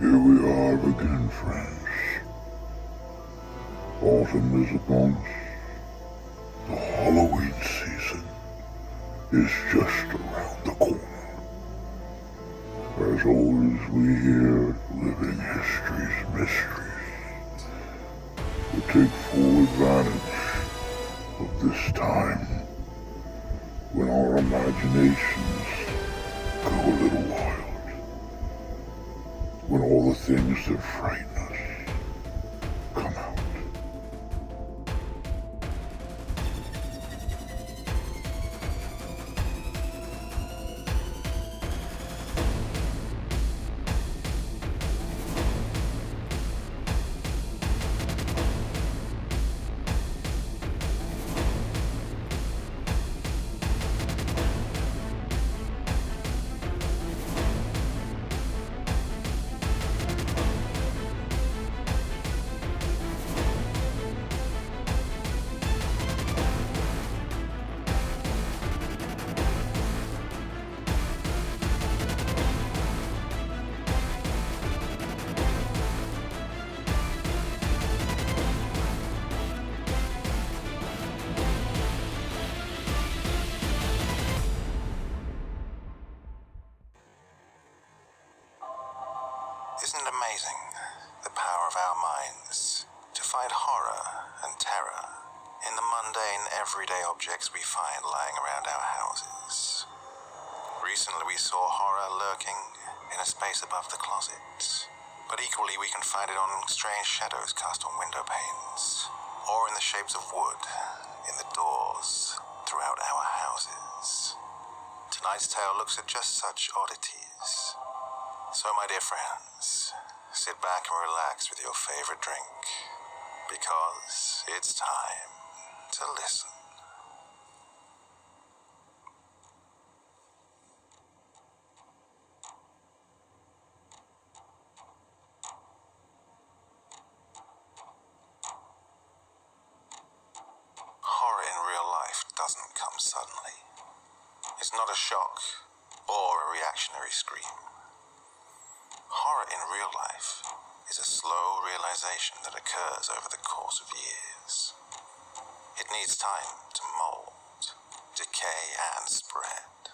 Here we are again, friends. Autumn is upon us. The Halloween season is just around the corner. As always, we here living history's mysteries will take full advantage of this time when our imaginations go a little wild. When all the things that frighten us come out. Isn't it amazing, the power of our minds to find horror and terror in the mundane, everyday objects we find lying around our houses? Recently we saw horror lurking in a space above the closet, but equally we can find it on strange shadows cast on window panes, or in the shapes of wood in the doors throughout our houses. Tonight's tale looks at just such oddities. So, my dear friends, sit back and relax with your favorite drink, because it's time to listen. Horror in real life doesn't come suddenly. It's not a shock or a reactionary scream. Horror in real life is a slow realization that occurs over the course of years. It needs time to mold, decay, and spread.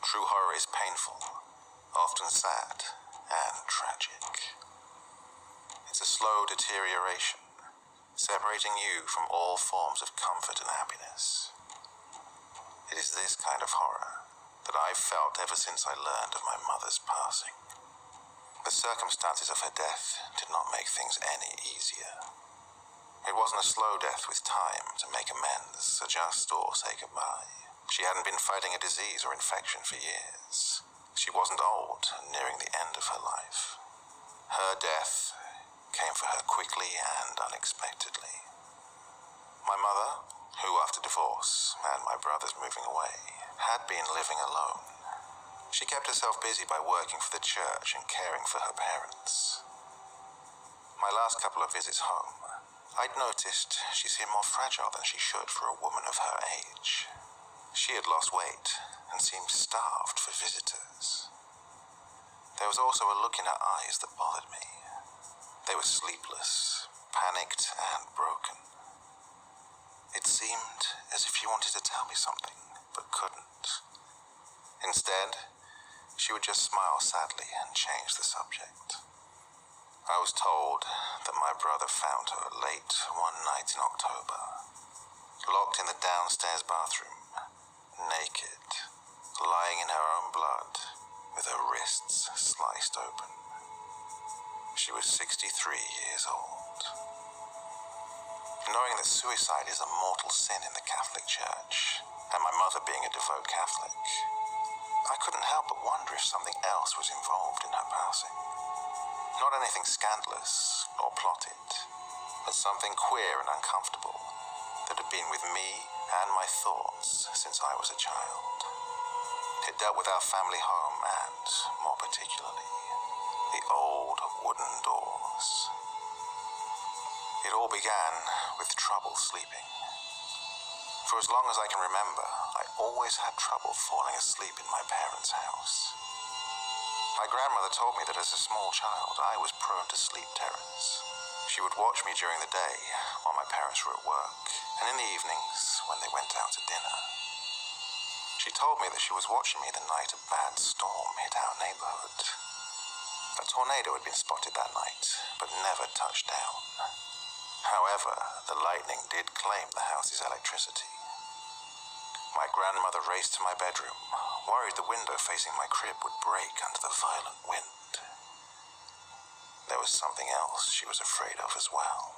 True horror is painful, often sad, and tragic. It's a slow deterioration, separating you from all forms of comfort and happiness. It is this kind of horror that I've felt ever since I learned of my mother's passing. The circumstances of her death did not make things any easier. It wasn't a slow death with time to make amends, adjust, or say goodbye. She hadn't been fighting a disease or infection for years. She wasn't old and nearing the end of her life. Her death came for her quickly and unexpectedly. My mother, who after divorce and my brothers moving away, had been living alone. She kept herself busy by working for the church and caring for her parents. My last couple of visits home, I'd noticed she seemed more fragile than she should for a woman of her age. She had lost weight and seemed starved for visitors. There was also a look in her eyes that bothered me. They were sleepless, panicked, and broken. It seemed as if she wanted to tell me something, but couldn't. Instead, she would just smile sadly and change the subject. I was told that my brother found her late one night in October, locked in the downstairs bathroom, naked, lying in her own blood, with her wrists sliced open. She was 63 years old. Knowing that suicide is a mortal sin in the Catholic Church, and my mother being a devout Catholic, I couldn't help but wonder if something else was involved in her passing. Not anything scandalous or plotted, but something queer and uncomfortable that had been with me and my thoughts since I was a child. It dealt with our family home and, more particularly, the old wooden doors. It all began with trouble sleeping. For as long as I can remember, I always had trouble falling asleep in my parents' house. My grandmother told me that as a small child, I was prone to sleep terrors. She would watch me during the day while my parents were at work, and in the evenings when they went out to dinner. She told me that she was watching me the night a bad storm hit our neighborhood. A tornado had been spotted that night, but never touched down. However, the lightning did claim the house's electricity. My grandmother raced to my bedroom, worried the window facing my crib would break under the violent wind. There was something else she was afraid of as well.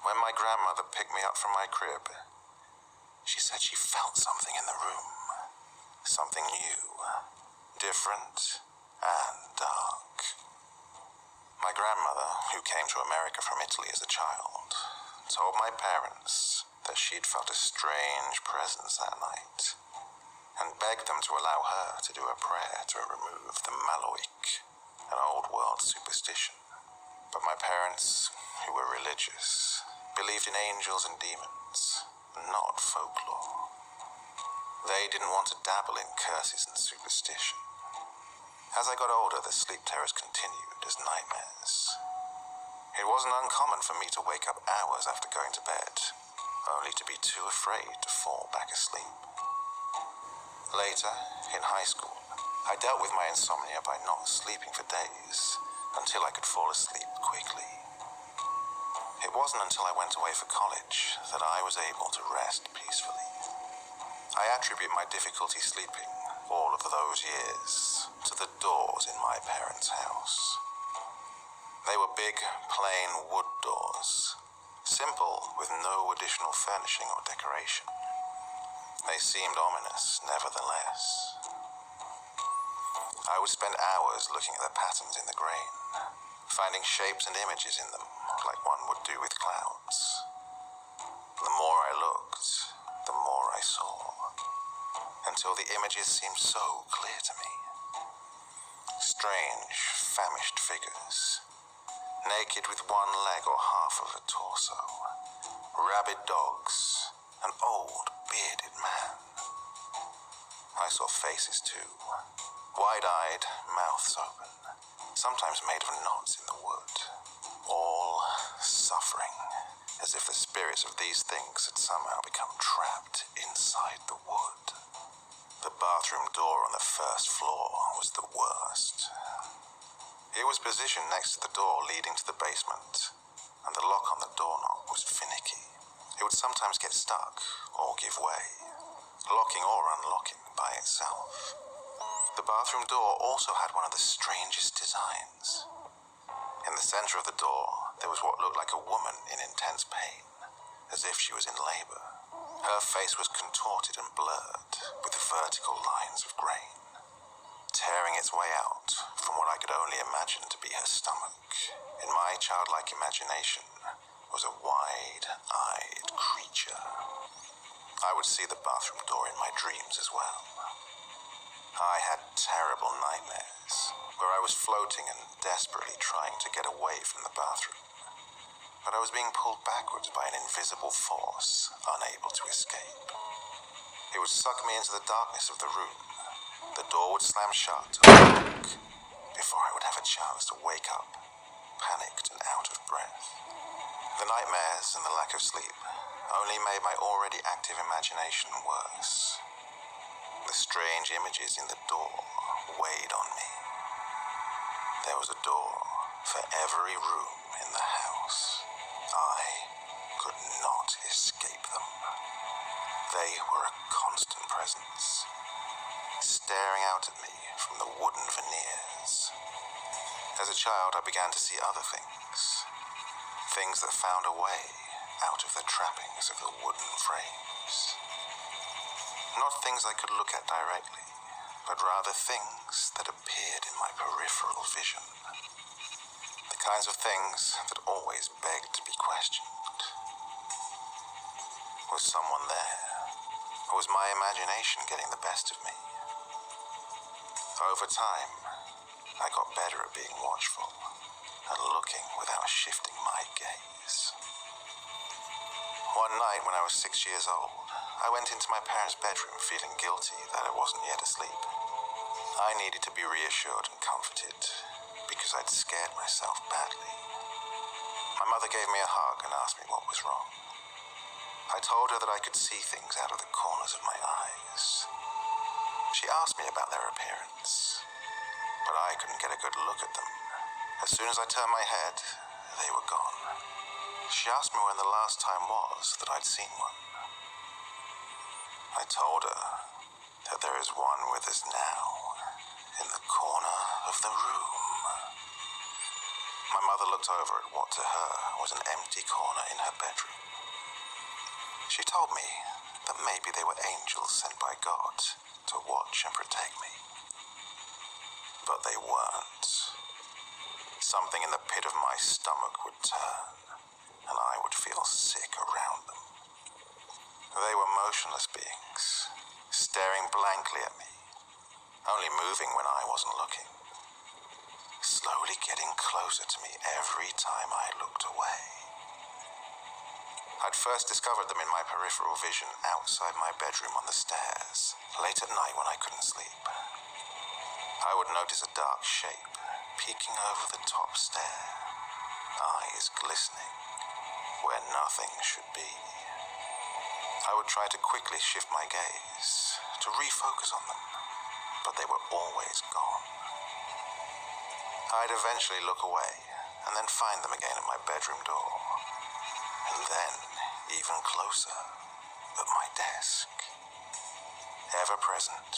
When my grandmother picked me up from my crib, she said she felt something in the room. Something new, different, and dark. My grandmother, who came to America from Italy as a child, told my parents that she'd felt a strange presence that night and begged them to allow her to do a prayer to remove the Maloik, an old-world superstition. But my parents, who were religious, believed in angels and demons, not folklore. They didn't want to dabble in curses and superstition. As I got older, the sleep terrors continued as nightmares. It wasn't uncommon for me to wake up hours after going to bed, only to be too afraid to fall back asleep. Later, in high school, I dealt with my insomnia by not sleeping for days until I could fall asleep quickly. It wasn't until I went away for college that I was able to rest peacefully. I attribute my difficulty sleeping all of those years to the doors in my parents' house. They were big, plain wood doors, simple with no additional furnishing or decoration. They seemed ominous, nevertheless. I would spend hours looking at the patterns in the grain, finding shapes and images in them like one would do with clouds. The more I looked, the more I saw, until the images seemed so clear to me. Strange, famished figures, naked with one leg or half of a torso, rabid dogs, an old, bearded man. I saw faces too, wide-eyed, mouths open, sometimes made of knots in the wood, all suffering, as if the spirits of these things had somehow become trapped inside the wood. The bathroom door on the first floor was the worst. It was positioned next to the door leading to the basement, and the lock on the doorknob was finicky. It would sometimes get stuck or give way, locking or unlocking by itself. The bathroom door also had one of the strangest designs. In the center of the door, there was what looked like a woman in intense pain, as if she was in labor. Her face was contorted and blurred with vertical lines of grain, tearing its way out from what I could only imagine to be her stomach. In my childlike imagination was a wide-eyed creature. I would see the bathroom door in my dreams as well. I had terrible nightmares where I was floating and desperately trying to get away from the bathroom, but I was being pulled backwards by an invisible force, unable to escape. It would suck me into the darkness of the room. The door would slam shut and lock before I would have a chance to wake up, panicked and out of breath. The nightmares and the lack of sleep only made my already active imagination worse. The strange images in the door weighed on me. There was a door for every room in the house. I could not escape them. They were a constant presence, staring out at me from the wooden veneers. As a child, I began to see other things that found a way out of the trappings of the wooden frames. Not things I could look at directly, but rather things that appeared in my peripheral vision. The kinds of things that always begged to be questioned. Was someone there? Or was my imagination getting the best of me? Over time, I got better at being watchful and looking without shifting my gaze. One night when I was 6 years old, I went into my parents' bedroom feeling guilty that I wasn't yet asleep. I needed to be reassured and comforted because I'd scared myself badly. My mother gave me a hug and asked me what was wrong. I told her that I could see things out of the corners of my eyes. She asked me about their appearance, but I couldn't get a good look at them. As soon as I turned my head, they were gone. She asked me when the last time was that I'd seen one. I told her that there is one with us now, in the corner of the room. My mother looked over at what to her was an empty corner in her bedroom. She told me that maybe they were angels sent by God to watch and protect me. But they weren't. Something in the pit of my stomach would turn, and I would feel sick around them. They were motionless beings, staring blankly at me, only moving when I wasn't looking, slowly getting closer to me every time I looked away. I'd first discovered them in my peripheral vision outside my bedroom on the stairs, late at night when I couldn't sleep. I would notice a dark shape peeking over the top stair, eyes glistening where nothing should be. I would try to quickly shift my gaze to refocus on them, but they were always gone. I'd eventually look away and then find them again at my bedroom door, and then even closer at my desk, ever present,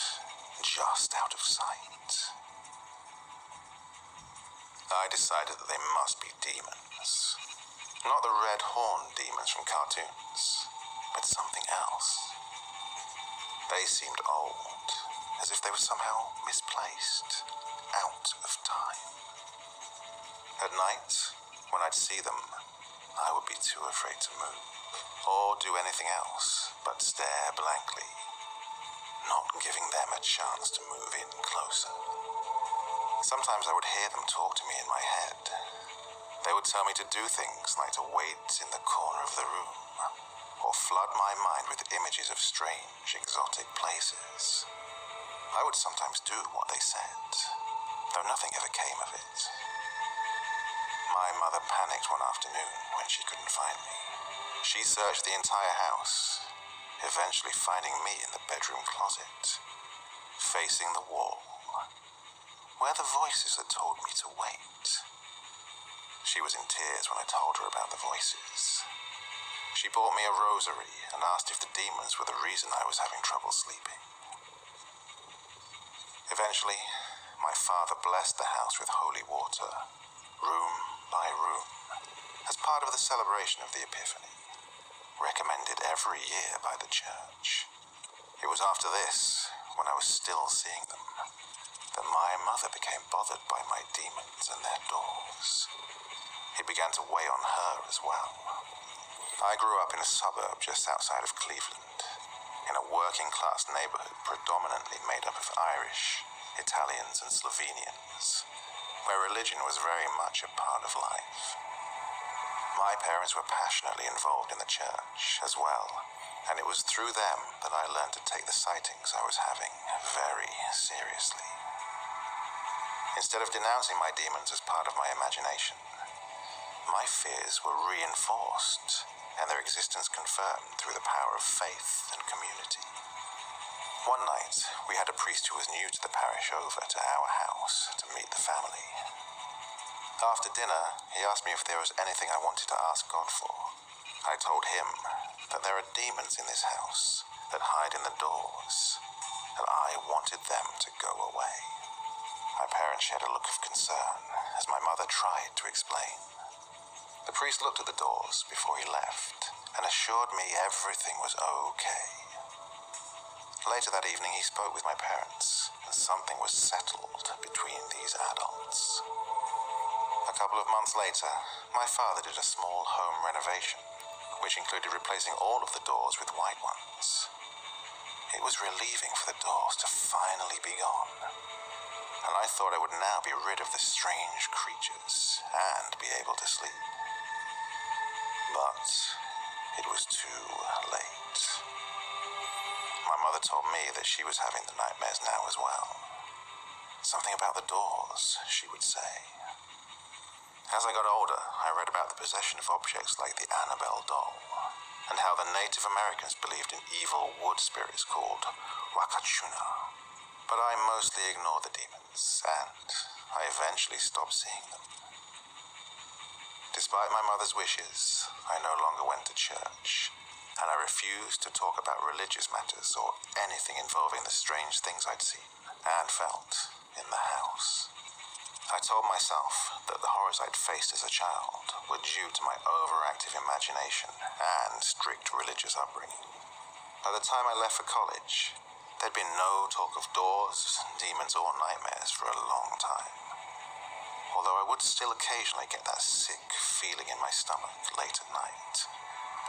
just out of sight. I decided that they must be demons, not the red horned demons from cartoons, but something else. They seemed old, as if they were somehow misplaced, out of time. At night, when I'd see them, I would be too afraid to move, or do anything else but stare blankly, not giving them a chance to move in closer. Sometimes I would hear them talk to me in my head. They would tell me to do things like to wait in the corner of the room, or flood my mind with images of strange, exotic places. I would sometimes do what they said, though nothing ever came of it. My mother panicked one afternoon when she couldn't find me. She searched the entire house, eventually finding me in the bedroom closet, facing the wall, where the voices had told me to wait. She was in tears when I told her about the voices. She bought me a rosary and asked if the demons were the reason I was having trouble sleeping. Eventually, my father blessed the house with holy water, room by room, as part of the celebration of the Epiphany, recommended every year by the church. It was after this, when I was still seeing them, that my mother became bothered by my demons and their doors. It began to weigh on her as well. I grew up in a suburb just outside of Cleveland, in a working-class neighborhood predominantly made up of Irish, Italians, and Slovenians, where religion was very much a part of life. My parents were passionately involved in the church as well, and it was through them that I learned to take the sightings I was having very seriously. Instead of denouncing my demons as part of my imagination, my fears were reinforced and their existence confirmed through the power of faith and community. One night, we had a priest who was new to the parish over to our house to meet the family. After dinner, he asked me if there was anything I wanted to ask God for. I told him that there are demons in this house that hide in the doors, and I wanted them to go away. My parents shared a look of concern as my mother tried to explain. The priest looked at the doors before he left and assured me everything was okay. Later that evening, he spoke with my parents, and something was settled between these adults. A couple of months later, my father did a small home renovation, which included replacing all of the doors with white ones. It was relieving for the doors to finally be gone, and I thought I would now be rid of the strange creatures and be able to sleep. But it was too late. My mother told me that she was having the nightmares now as well. Something about the doors, she would say. As I got older, I read about the possession of objects like the Annabelle doll, and how the Native Americans believed in evil wood spirits called Wakachuna. But I mostly ignored the demons, and I eventually stopped seeing them. Despite my mother's wishes, I no longer went to church, and I refused to talk about religious matters or anything involving the strange things I'd seen and felt in the house. I told myself that the horrors I'd faced as a child were due to my overactive imagination and strict religious upbringing. By the time I left for college, there'd been no talk of doors, demons, or nightmares for a long time. Although I would still occasionally get that sick feeling in my stomach late at night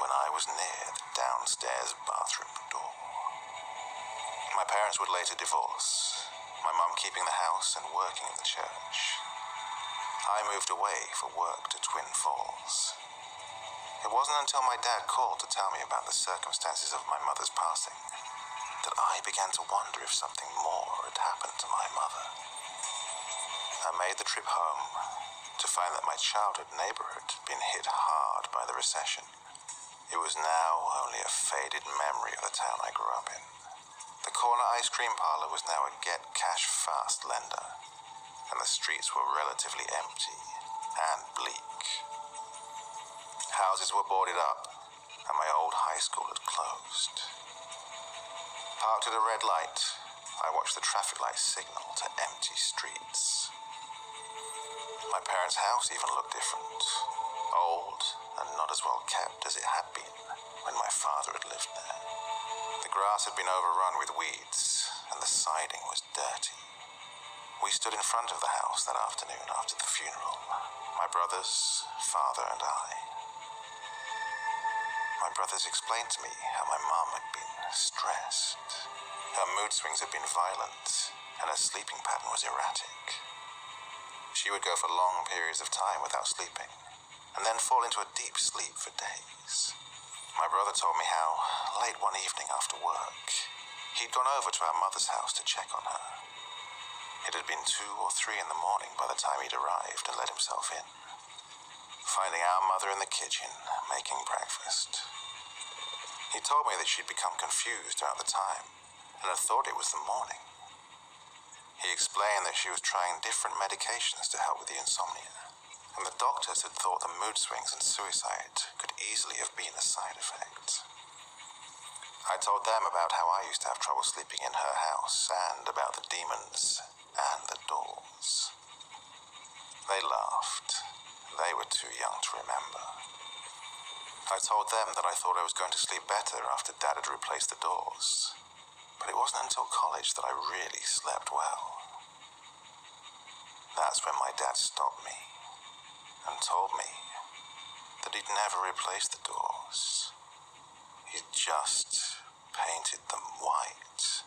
when I was near the downstairs bathroom door. My parents would later divorce, my mum keeping the house and working in the church. I moved away for work to Twin Falls. It wasn't until my dad called to tell me about the circumstances of my mother's passing that I began to wonder if something more had happened to my mother. I made the trip home to find that my childhood neighborhood had been hit hard by the recession. It was now only a faded memory of the town I grew up in. The corner ice cream parlor was now a get-cash-fast lender, and the streets were relatively empty and bleak. Houses were boarded up, and my old high school had closed. Parked at a red light, I watched the traffic lights signal to empty streets. My parents' house even looked different, old and not as well kept as it had been when my father had lived there. The grass had been overrun with weeds, and the siding was dirty. We stood in front of the house that afternoon after the funeral, my brothers, father, and I. My brothers explained to me how my mom had been stressed. Her mood swings had been violent, and her sleeping pattern was erratic. She would go for long periods of time without sleeping, and then fall into a deep sleep for days. My brother told me how, late one evening after work, he'd gone over to our mother's house to check on her. It had been 2 or 3 in the morning by the time he'd arrived and let himself in, finding our mother in the kitchen making breakfast. He told me that she'd become confused throughout the time and had thought it was the morning. He explained that she was trying different medications to help with the insomnia, and the doctors had thought the mood swings and suicide could easily have been a side effect. I told them about how I used to have trouble sleeping in her house and about the demons and the doors. They laughed. They were too young to remember. I told them that I thought I was going to sleep better after Dad had replaced the doors, but it wasn't until college that I really slept well. That's when my dad stopped me and told me that he'd never replaced the doors. He'd just painted them white.